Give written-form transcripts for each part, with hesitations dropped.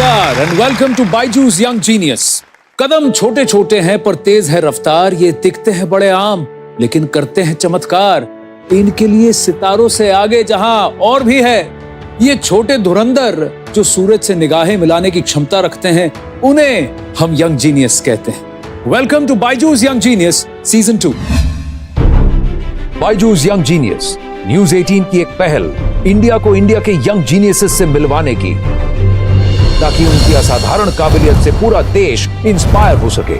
नमस्कार and welcome to Byju's young genius. कदम छोटे छोटे हैं पर तेज है रफ्तार, ये दिखते हैं बड़े आम लेकिन करते हैं चमत्कार। इनके लिए सितारों से आगे जहां और भी है, ये छोटे धुरंधर जो सूरज से निगाहें मिलाने की क्षमता रखते हैं, उन्हें हम यंग जीनियस कहते हैं। Welcome to Byju's young genius season 2। Byju's young genius news 18 की एक पहल, इंडिया को इंडिया के यंग जीनियसेस से मिलवाने की, ताकि उनकी असाधारण काबिलियत से पूरा देश इंस्पायर हो सके।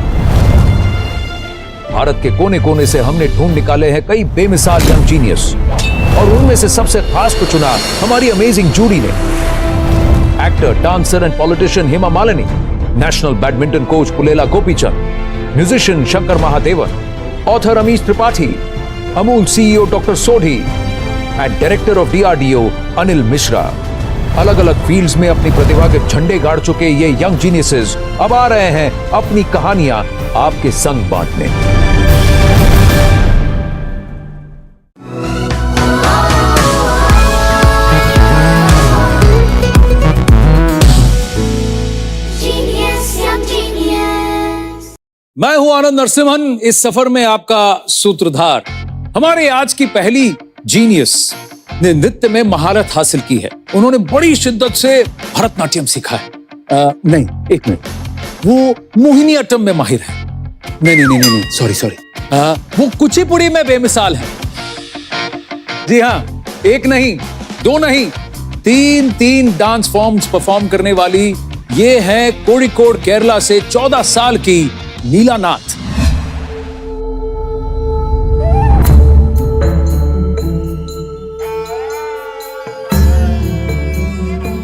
भारत के कोने कोने से हमने ढूंढ निकाले हैं कई बेमिसाल यंग जीनियस, और उनमें से सबसे खास को चुना हमारी अमेजिंग जूरी ने। Actor, dancer and politician Hema Malini, national badminton coach Pullela Gopichand, musician Shankar Mahadevan, author Amish Tripathi, Amul CEO doctor Sodhi and director of DRDO Anil Mishra. अलग अलग फील्ड्स में अपनी प्रतिभा के झंडे गाड़ चुके ये यंग जीनियसेस अब आ रहे हैं अपनी कहानियां आपके संग बांटने। मैं हूं आनंद नरसिम्हन, इस सफर में आपका सूत्रधार। हमारे आज की पहली जीनियस ने नृत्य में महारत हासिल की है। उन्होंने बड़ी शिद्दत से भरतनाट्यम सीखा है। नहीं, एक मिनट, वो मोहिनीअट्टम में माहिर है। नहीं, सॉरी, वो कुचिपुड़ी में बेमिसाल है। जी हाँ, एक नहीं, दो नहीं, तीन डांस फॉर्म्स परफॉर्म करने वाली ये है कोड़िकोड केरला से 14 साल की नीला नाथ।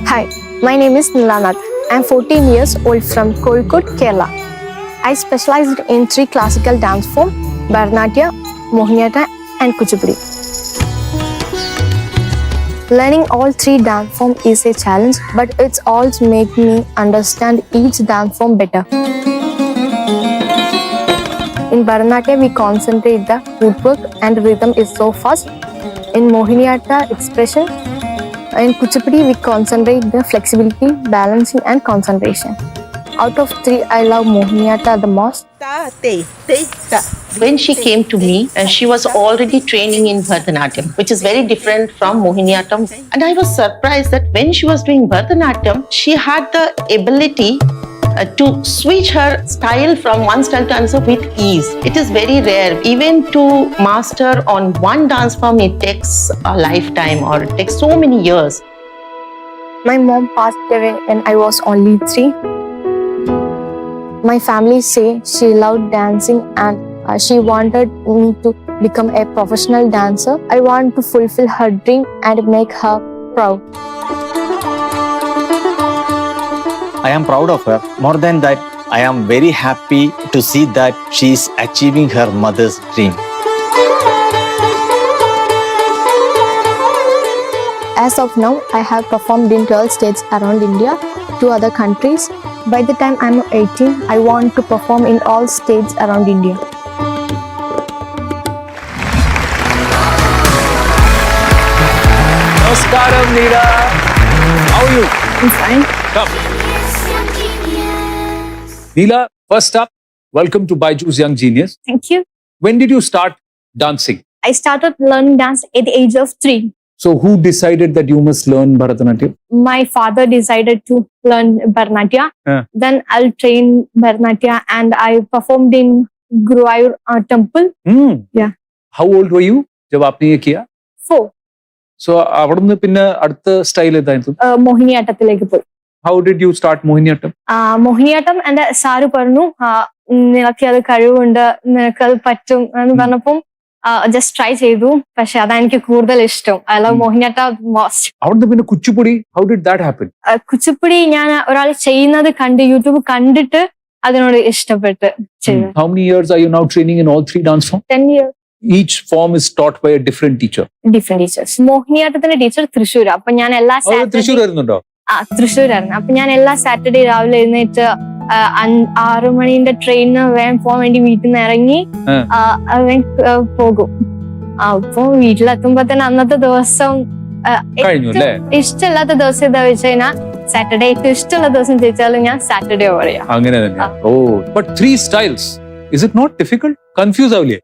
Hi, my name is Nilanath. I am 14 years old from Kozhikode, Kerala. I specialized in 3 classical dance forms: Bharatanatyam, Mohiniyattam and Kuchipudi. Learning all 3 dance forms is a challenge, but it's also made me understand each dance form better. In Bharatanatyam, we concentrate the footwork and rhythm is so fast. In Mohiniyattam, expression. In Kuchipudi, we concentrate the flexibility, balancing and concentration. Out of 3, I love Mohiniyattam the most. When she came to me, she was already training in Bharatanatyam, which is very different from Mohiniyattam. And I was surprised that when she was doing Bharatanatyam, she had the ability to switch her style from one style to another with ease. It is very rare. Even to master on one dance form, it takes a lifetime or it takes so many years. My mom passed away when I was only 3. My family say she loved dancing and she wanted me to become a professional dancer. I want to fulfill her dream and make her proud. I am proud of her. More than that, I am very happy to see that she is achieving her mother's dream. As of now, I have performed in 12 states around India, 2 other countries. By the time I'm 18, I want to perform in all states around India. Namaskaram, Neera. How are you? I'm fine. Come. Neela, first up, welcome to Baijoo's Young Genius. Thank you. When did you start dancing? I started learning dance at the age of 3. So who decided that you must learn Bharatanatyam? My father decided to learn Bharatanatyam. Yeah. Then I'll train Bharatanatyam and I performed in Guruvayur temple. Yeah. How old were you जब आपने ये किया? 4. So അവിടുന്ന് പിന്നെ അടുത്ത style ഏതായിരുന്നു? മോഹിനിയാട്ടത്തിലേക്ക് പോയി. How did you start Mohiniyattam? Mohiniyattam എന്റെ സാറ് പറഞ്ഞു, നിനക്ക് അത് കഴിവുണ്ട്, നിനക്കത് പറ്റും എന്ന് പറഞ്ഞപ്പം ജസ്റ്റ് ട്രൈ ചെയ്തു. പക്ഷെ അതാണ് എനിക്ക് കൂടുതൽ ഇഷ്ടം. I love Mohiniyattam most. അവിടുന്ന് പിന്നെ Kuchipudi, how did that happen? Kuchipudi ഞാൻ ഒരാൾ ചെയ്യുന്നത് കണ്ട് യൂട്യൂബ് കണ്ടിട്ട് അതിനോട് ഇഷ്ടപ്പെട്ട് ചെയ്തു. How many years are you now training in all 3 dance forms? 10 years. Each form is taught by a different teacher. Different teachers. മോഹിനിയാട്ടത്തിന്റെ ടീച്ചർ തൃശ്ശൂർ. അപ്പൊ ഞാൻ എല്ലാ തൃശ്ശൂർ ആയിരുന്നുണ്ടോ? തൃശ്ശൂരായിരുന്നു. അപ്പൊ ഞാൻ എല്ലാ സാറ്റർഡേ രാവിലെ എഴുന്നേറ്റ് 6 മണിന്റെ ട്രെയിനിന് വേഗം പോകാൻ വേണ്ടി വീട്ടിൽ നിന്ന് ഇറങ്ങി പോകും. അപ്പൊ വീട്ടിലെത്തുമ്പോ തന്നെ അന്നത്തെ ദിവസം ഇഷ്ടമില്ലാത്ത ദിവസം എന്താ വെച്ച് കഴിഞ്ഞാൽ സാറ്റർഡേ ഏറ്റവും ഇഷ്ടമുള്ള ദിവസം ചോദിച്ചാലും ഞാൻ സാറ്റർഡേ പറയാം. അങ്ങനെ തന്നെയാ. ഓ, but 3 styles, is it not difficult? Confuse ആവില്ലേ?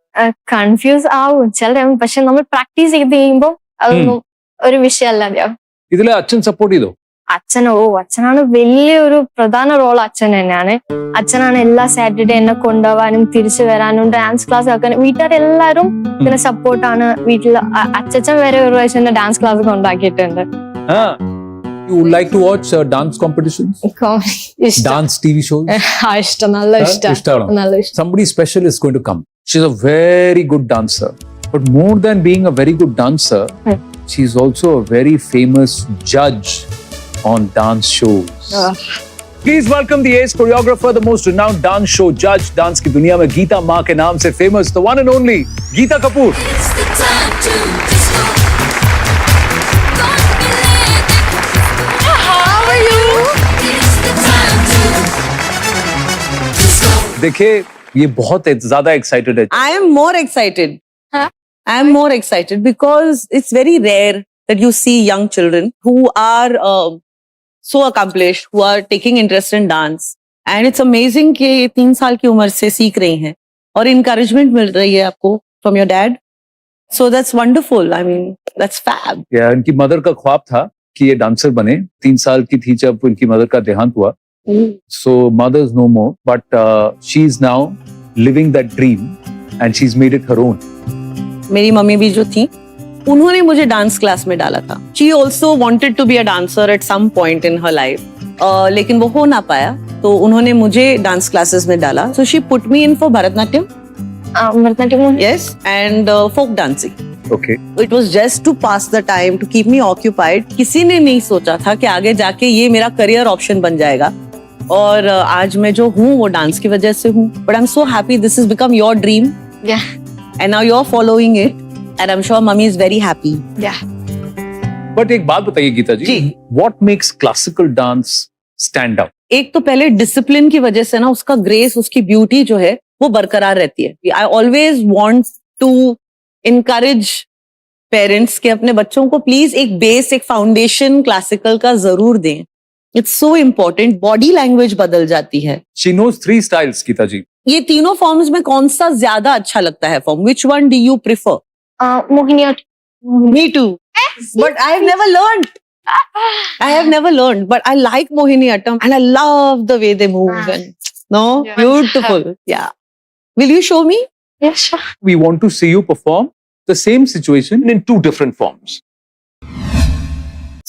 കൺഫ്യൂസ് ആവും ചില ടൈം, പക്ഷെ നമ്മൾ പ്രാക്ടീസ് ചെയ്ത് കഴിയുമ്പോൾ അതൊന്നും ഒരു വിഷയമല്ലാതെയാവും. ഇതിലെ അച്ഛൻ സപ്പോർട്ട് ചെയ്തോ? അച്ഛനാണ് വലിയൊരു പ്രധാന റോൾ. അച്ഛൻ തന്നെയാണ്. അച്ഛനാണ് എല്ലാ സാറ്റർഡേ എന്നെ കൊണ്ടുപോകാനും തിരിച്ചു വരാനും ഡാൻസ് ക്ലാസ് ആക്കാനും. വീട്ടുകാരെല്ലാരും ഇതിനെ സപ്പോർട്ടാണ്. വീട്ടിൽ അച്ഛൻ വരെ ഒരു പ്രാവശ്യം എന്നെ ഡാൻസ് ക്ലാസ് കൊണ്ടാക്കിയിട്ടുണ്ട്. You like to watch dance competitions? Dance TV shows? ഇഷ്ടം, നല്ല ഇഷ്ടം, നല്ല ഇഷ്ടം. Somebody special is going to come. She's a very good dancer. But more than being a very good dancer, she's also a very famous judge on dance shows. Please welcome the ace choreographer, the most renowned dance show judge, dance की दुनिया में गीता माँ के नाम से famous, the one and only Geeta Kapoor. देखिए ये बहुत ज्यादा एक्साइटेड है. I am more excited. I am more excited because it's very rare that you see young children who are so accomplished, who are taking interest in dance. And it's amazing कि 3 साल की उम्र से सीख रही हैं और encouragement मिल रही है आपको from your dad. So that's wonderful. I mean, that's fab. Yeah, इनकी मदर का ख्वाब था कि ये डांसर बने. 3 साल की थी जब इनकी मदर का देहांत हुआ. So mother's no more, but she's now living that dream and she's made it her own. मेरी मम्मी भी जो थी, उन्होंने मुझे डांस क्लास में डाला था. She also wanted to be a dancer at some point in her life. लेकिन वो हो ना पाया, तो उन्होंने मुझे डांस क्लासेस में डाला. So she put me in for Bharatnatyam. Bharatnatyam? Yes, and folk dancing. Okay. It was just to pass the time, to keep me occupied. किसी ने नहीं सोचा था कि आगे जाके ये मेरा करियर ऑप्शन बन जाएगा. और आज मैं जो हूँ वो डांस की वजह से हूँ. But I'm so happy this has become your dream. Yeah. And now you're following it. And I'm sure mummy is very happy. Yeah. But एक बात बताइए गीता जी, जी. what makes classical dance stand out? एक तो पहले डिसिप्लिन की वजह से ना उसका ग्रेस, उसकी ब्यूटी जो है वो बरकरार रहती है. I always want to encourage parents के अपने बच्चों को प्लीज एक बेस, एक फाउंडेशन क्लासिकल का जरूर दें. It's so important. Body language बदल जाती है. She knows 3 styles, गीता जी. ये तीनों फॉर्म्स में कौन सा ज्यादा अच्छा लगता है form? Which one do you prefer? Mohiniyattam. Me too. But I have never learned. I have never learned. But I like Mohiniyattam and I love the way they move. And no, Yeah. beautiful. Yeah. Will you show me? Yeah, sure. We want to see you perform the same situation in 2 different forms.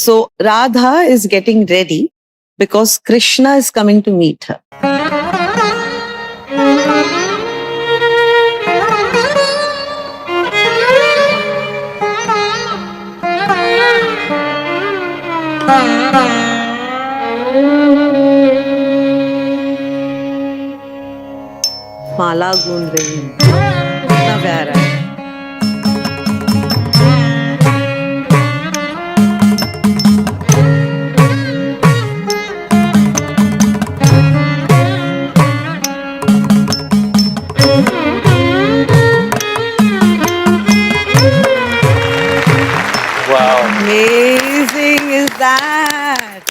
So Radha is getting ready because Krishna is coming to meet her. माला गूंज रही है. कितना प्यारा है. Amazing is that?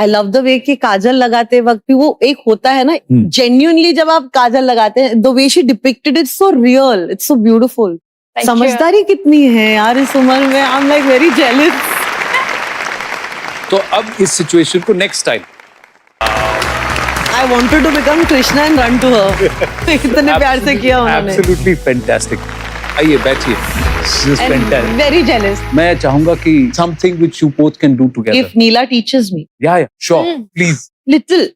I love the way कि काजल लगाते वक्त भी वो एक होता है ना, genuinely जब आप काजल लगाते हैं, the way she depicted it, so real, it's so beautiful. Thank you. समझदारी कितनी है यार इस उम्र में. I'm like very jealous. तो अब इस सिचुएशन को next time. I wanted to become Krishna and run to her. इतने प्यार से किया उन्होंने. Absolutely fantastic. आइए बैठिए. This is And fantastic. very jealous. मैं चाहूंगा कि something which you both can do together. If Neela teaches me Yeah, sure. Please. little.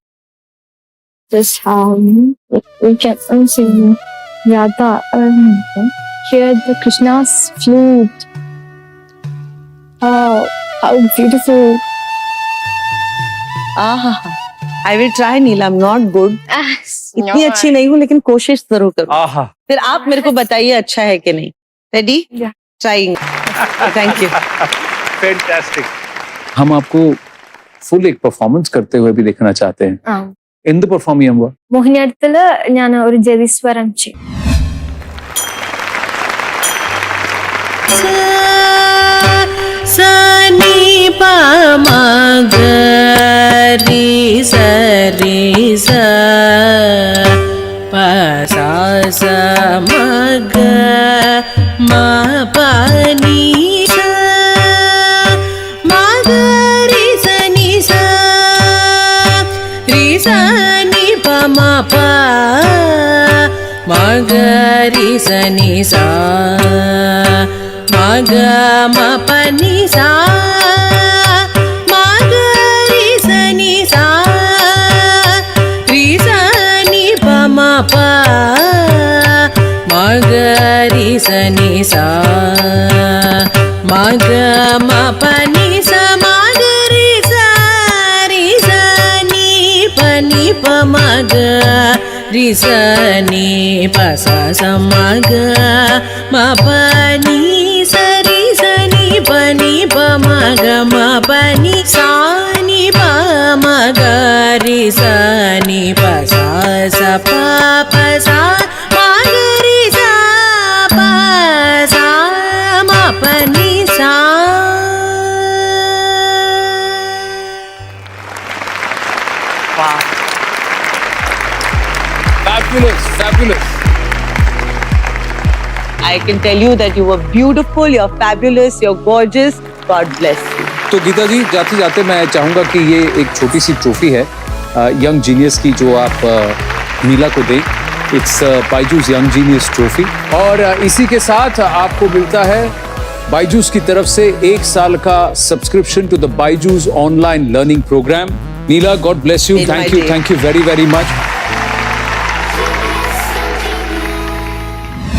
This how we can sing Radha. Hear the Krishna's flute. Oh, how beautiful. I will try, Neela. I'm not good. इतनी अच्छी नहीं हूँ लेकिन कोशिश जरूर करूँ. आहा. फिर आप मेरे को बताइए अच्छा है कि नहीं. Ready? Yeah. Trying. Thank you. Fantastic. हम आपको फुल एक परफॉर्मेंस करते हुए भी देखना चाहते हैं. എന്ത് പെർഫോം ചെയ്യാൻ പോവാ? മോഹിനിയാട്ടത്തില് ഞാൻ ഒരു ജതിസ്വരം ചെയ്യും. Sa ni pa ma ga sa ma ga ma pa ni sa ma ga ri sa ni pa ma pa ma ga ri sa ni sa ma ga ma pa ni sa ma ga ri sa ni sa ri sa ni pa ma pa ma ga ri sa ni sa ma ga ma pa ni sa ma ga ri sa ni pa ma ga ri sa ni pa sa ma ga ma pa ni sa ni pa ma ga ni sa ma ga ri sa ni pa sa pa sa ma ga ri sa pa sa ma pa ni sa. Fabulous, fabulous. I can tell you that you were beautiful, you're fabulous, you're gorgeous. God bless you. तो गीता जी, जाते जाते मैं चाहूंगा कि ये एक छोटी सी trophy है यंग जीनियस की, जो आप नीला को दें. It's Byju's young genius trophy, और इसी के साथ आपको मिलता है बायजूस की तरफ से 1 साल का subscription to the Byju's online learning programme. Neela, God bless you. Thank you very very much.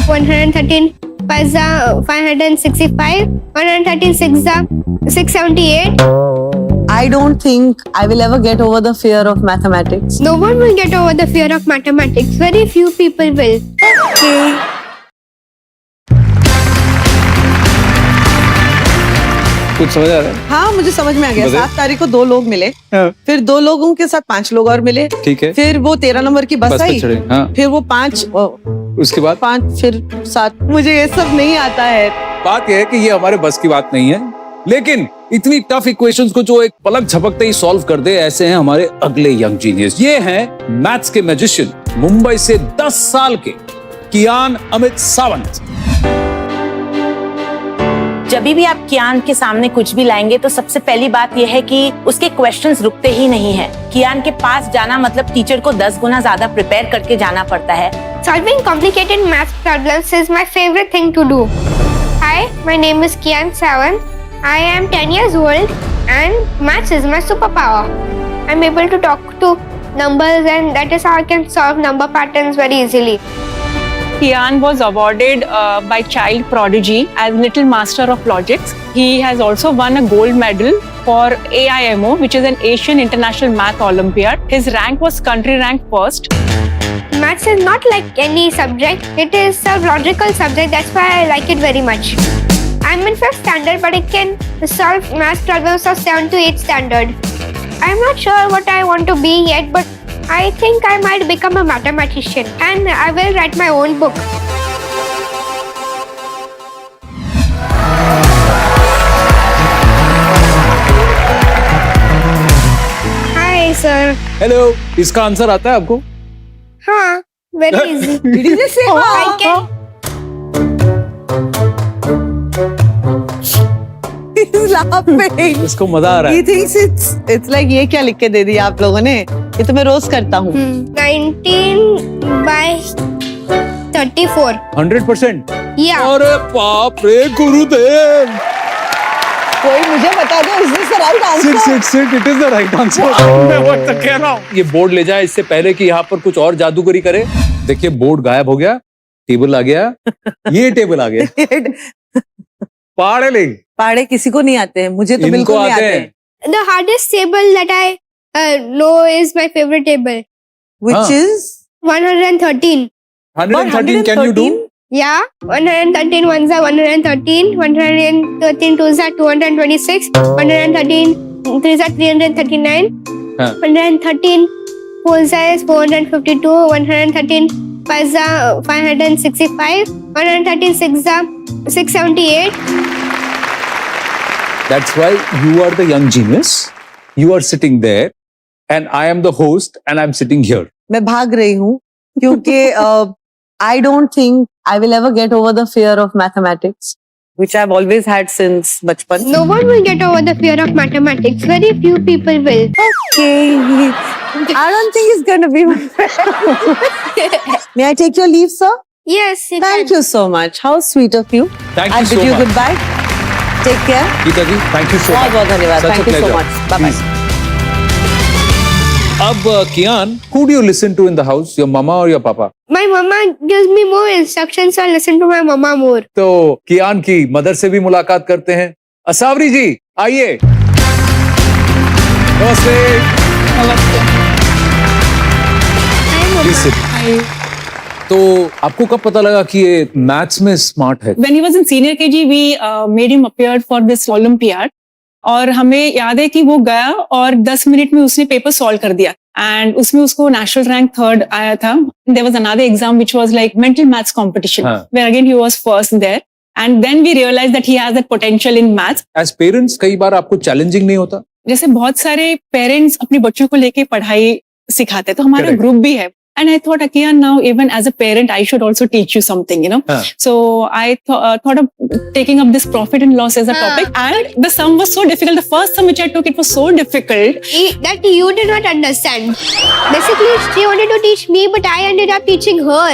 113 5 565, 113 6 678. I don't think I will ever get over the fear of mathematics. No one will get over the fear of mathematics. Very few people will. Okay. कुछ समझ आ रहा है? हाँ, मुझे समझ में आ गया. बताइए. 7 तारीख को 2 लोग मिले, हाँ. फिर 2 लोगों के साथ 5 लोग और मिले. ठीक है. फिर वो 13 नंबर की बस बस पे आई. चढ़े. हाँ. फिर वो 5 उसके बाद 5 फिर 7. मुझे ये सब नहीं आता है. बात यह है कि ये हमारे बस की बात नहीं है, लेकिन इतनी टफ इक्वेशंस को जो एक पलक झपकते ही सॉल्व कर दे, ऐसे हैं हमारे अगले यंग जीनियस. ये हैं मैथ्स के मैजिशियन, मुंबई से 10 साल के कियान अमित सावंत. जब भी आप कियान के सामने कुछ भी लाएंगे तो सबसे पहली बात यह है कि उसके क्वेश्चंस रुकते ही नहीं हैं. कियान के पास जाना मतलब टीचर को 10 गुना ज्यादा प्रिपेयर करके जाना पड़ता है. Solving complicated math problems is my favorite thing to do. Hi, my name is Kian Sawant. I am 10 years old and maths is my superpower. I'm able to talk to numbers, and that is how I can solve number patterns very easily. Kian was awarded by Child Prodigy as Little Master of Logics. He has also won a gold medal for AIMO, which is an Asian International Math Olympiad. His rank was country rank first. Maths is not like any subject. It is a logical subject. That's why I like it very much. I'm in 5th standard, but I can solve math problems of 7 to 8 standard. I'm not sure what I want to be yet, but I think I might become a mathematician, and I will write my own book. Hi sir. Hello, इसका answer आता है आपको? हाँ, very easy. Did you just say I can. He's laughing. इसको मजा आ रहा He है. thinks it's like ये क्या लिख के दे दिया आप लोगों ने? ये तो मैं रोज करता हूँ. 19 by 34. 100%. Yeah. अरे बाप रे गुरुदेव. कोई मुझे बता दो, is this the right answer? Sit, it is the right answer. मैं वक्त तक कह रहा हूँ. ये बोर्ड ले जाए इससे पहले कि यहाँ पर कुछ और जादूगरी करे. देखिए, बोर्ड गायब हो गया, टेबल आ गया, ये टेबल आ गया. पहाड़े ले. पहाड़े किसी को नहीं आते हैं, मुझे तो बिल्कुल नहीं आते हैं. The hardest table that I know is my favorite table. Which is 113. 113 can you do? Yeah, 113 ones are 113, 113 twos are 226, 113 threes are 339, हाँ. 113 fours are 452, 113 fives are 565, 113 sixes are 678. That's why you are the young genius. You are sitting there, and I am the host, and I'm sitting here. मैं भाग रही हूँ क्योंकि I don't think I will ever get over the fear of mathematics, which I've always had since bachpan. No one will get over the fear of mathematics. Very few people will. Okay. I don't think it's going to be my friend. May I take your leave, sir? Yes, you Thank can. you so much. How sweet of you. Thank I'll you so bid you much. goodbye. Take care. Gita ji, thank you so much. बहुत धन्यवाद. Such a Thank you so pleasure. much. Bye-bye. Please. अब कियान, who do you listen to in the house? Your mama or your papa? My mama gives me more instructions, so I listen to my mama more. तो कियान की mother से भी मुलाकात करते हैं. असावरी जी, आइए. नमस्ते. Please sit. तो आपको कब पता लगा कि ये मैथ्स में स्मार्ट है? When he was in senior KG, we made him appear for this Olympiad. और हमें याद है कि वो गया और 10 मिनट में उसने पेपर सॉल्व कर दिया एंड उसमें उसको नेशनल रैंक 3rd आया था. There was another exam which was like mental maths competition where again he was first there and then we realise that he has that potential in maths. As parents कई बार आपको challenging नहीं होता? जैसे बहुत सारे पेरेंट्स अपने बच्चों को लेके पढ़ाई सिखाते हैं, तो हमारा Correct. ग्रुप भी है. And I thought, Akian, now even as a parent, I should also teach you something, you know. So I thought of taking up this profit and loss as a topic. And the sum was so difficult. The first sum which I took, it was so difficult. That you did not understand. Basically, she wanted to teach me, but I ended up teaching her.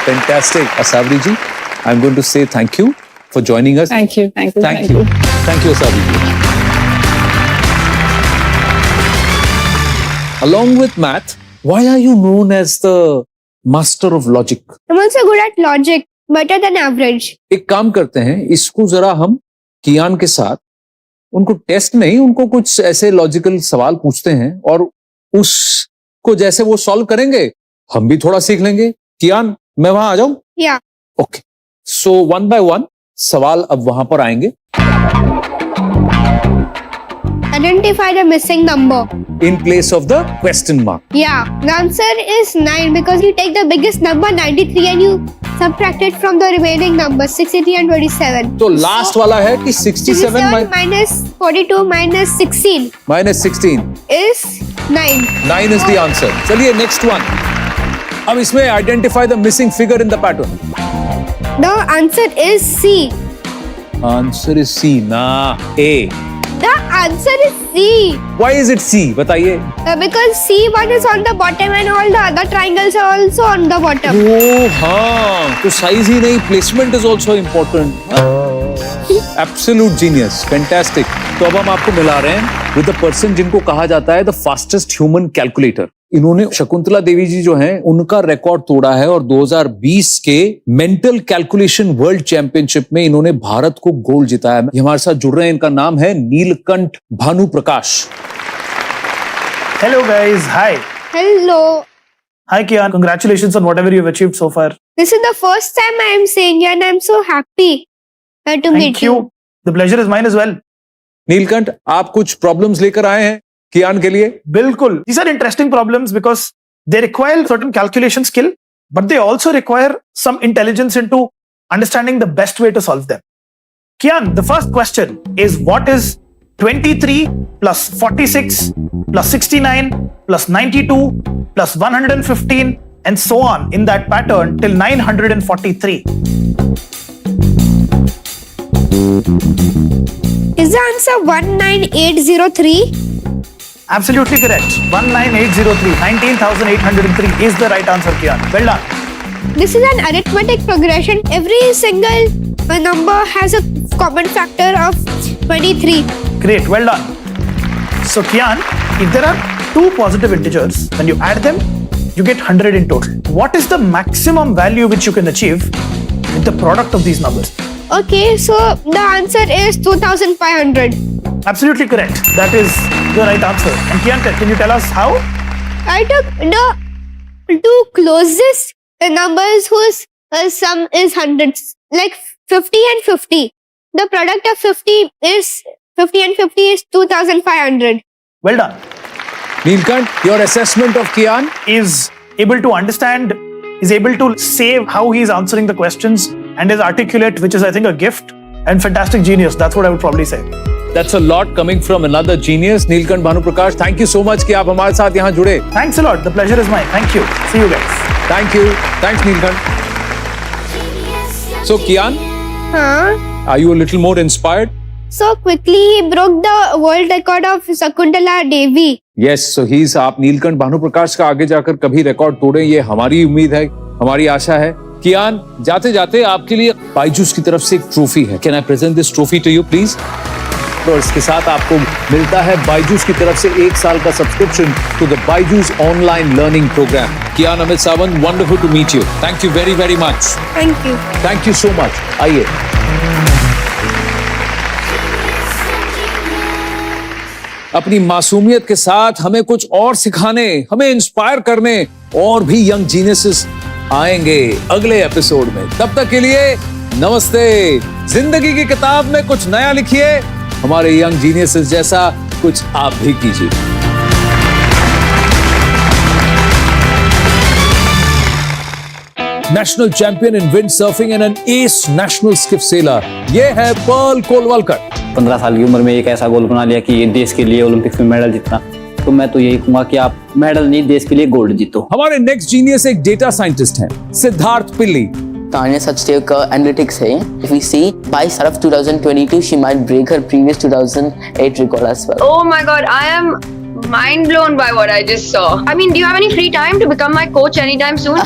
Fantastic. Asavri ji, I'm going to say thank you for joining us. Thank you. Thank you. Thank you, Asavri ji. Along with math, why are you known as the master of logic? I'm also good at logic, better than average. एक काम करते हैं, इसको जरा हम कियान के साथ उनको टेस्ट नहीं, उनको कुछ ऐसे लॉजिकल सवाल पूछते हैं और उसको जैसे वो सॉल्व करेंगे हम भी थोड़ा सीख लेंगे. कियान, मैं वहां आ जाऊं? Yeah. ओके. सो 1 by 1 सवाल अब वहां पर आएंगे. Identify the missing number. In place of the question mark. Yeah, the answer is 9 because you take the biggest number 93 and you subtract it from the remaining numbers 63 and 27. तो last वाला है कि 67 minus 42 minus 16 minus 16 is 9. 9 is the answer. चलिए next one. अब इसमें identify the missing figure in the pattern. The answer is C. Answer is C, ना A. The answer is C. Why is it C? बताइए. Because C1 is on the bottom and all the other triangles are also on the bottom. Oh, हाँ. तो size ही नहीं, placement is also important. Absolute genius, fantastic. तो अब हम आपको मिला रहे हैं with the person जिनको कहा जाता है the fastest human calculator. इन्होंने शकुंतला देवी जी जो हैं उनका रिकॉर्ड तोड़ा है और 2020 के मेंटल कैलकुलेशन वर्ल्ड चैंपियनशिप में इन्होंने भारत को गोल्ड जिताया. ये हमारे साथ जुड़ रहे हैं. इनका नाम है नीलकंठ भानु प्रकाश. Hello guys, hi. Hello. Hi Kian, congratulations on whatever you've achieved so far. This is the first time I am seeing you and I am so happy to meet Thank you. The pleasure is mine as well. Neelkanth, आप कुछ problems लेकर आए हैं कियान के लिए? Bilkul. These are interesting problems because they require certain calculation skill, but they also require some intelligence into understanding the best way to solve them. Kian, the first question is what is 23 plus 46 plus 69 plus 92 plus 115 and so on in that pattern till 943? Is the answer 19803? Absolutely correct. 19803, 19,803 is the right answer, Kian. Well done. This is an arithmetic progression. Every single number has a common factor of 23. Great, well done. So, Kian, if there are two positive integers, when you add them, you get 100 in total. What is the maximum value which you can achieve with the product of these numbers? Okay, so the answer is 2500. Absolutely correct. That is the right answer. And Kian, can you tell us how? I took the two closest numbers whose sum is hundreds, like 50 and 50. The product of 50 and 50 is 2500. Well done. Neelkanth, your assessment of Kian? Is able to understand, is able to say how he is answering the questions and is articulate, which is, I think, a gift and fantastic genius. That's what I would probably say. That's a lot coming from another genius. Neelkanth Bhanu Prakash, thank you so much कि आप हमारे साथ यहाँ जुड़े. Thanks a lot. The pleasure is mine. Thank you. See you guys. Thank you. Thanks, Neelkanth. So, Kian, Huh? are you a little more inspired? So quickly he broke the world record of Sakuntala Devi. Yes, so he's आप नीलकंठ भानुप्रकाश का आगे जाकर कभी record तोड़े, ये हमारी उम्मीद है, हमारी आशा है। कियान, जाते जाते आपके लिए बायजूस की तरफ से एक ट्रॉफी है। Can I present this trophy to you, please? और इसके साथ आपको मिलता है बायजूस की तरफ से 1 साल का subscription to the Byju's online learning programme. Kiyan Amit Sawant, wonderful to meet you. Thank you very very much. Thank you. Thank you so much. आइए, अपनी मासूमियत के साथ हमें कुछ और सिखाने, हमें इंस्पायर करने और भी यंग जीनियसेस आएंगे अगले एपिसोड में। तब तक के लिए नमस्ते। जिंदगी की किताब में कुछ नया लिखिए, हमारे यंग जीनियसेस जैसा कुछ आप भी कीजिए। National champion in wind surfing and N S national skiff sailor, ये है पर्ल कोलवलकर। 15 साल की उम्र में एक ऐसा गोल बना लिया कि देश के लिए ओलंपिक्स में मेडल जीतना। तो मैं तो यही कहूंगा कि आप मेडल नहीं, देश के लिए गोल्ड जीतो। हमारे नेक्स्ट जीनियस एक डेटा साइंटिस्ट हैं, सिद्धार्थ पिल्ली। Tanya Sachdev का एनालिटिक्स है। If we see by start of 2022, she might break her previous 2008 record as well. Oh my God, I am mind blown by what I just saw. I mean, do you have any free time to become my coach anytime soon?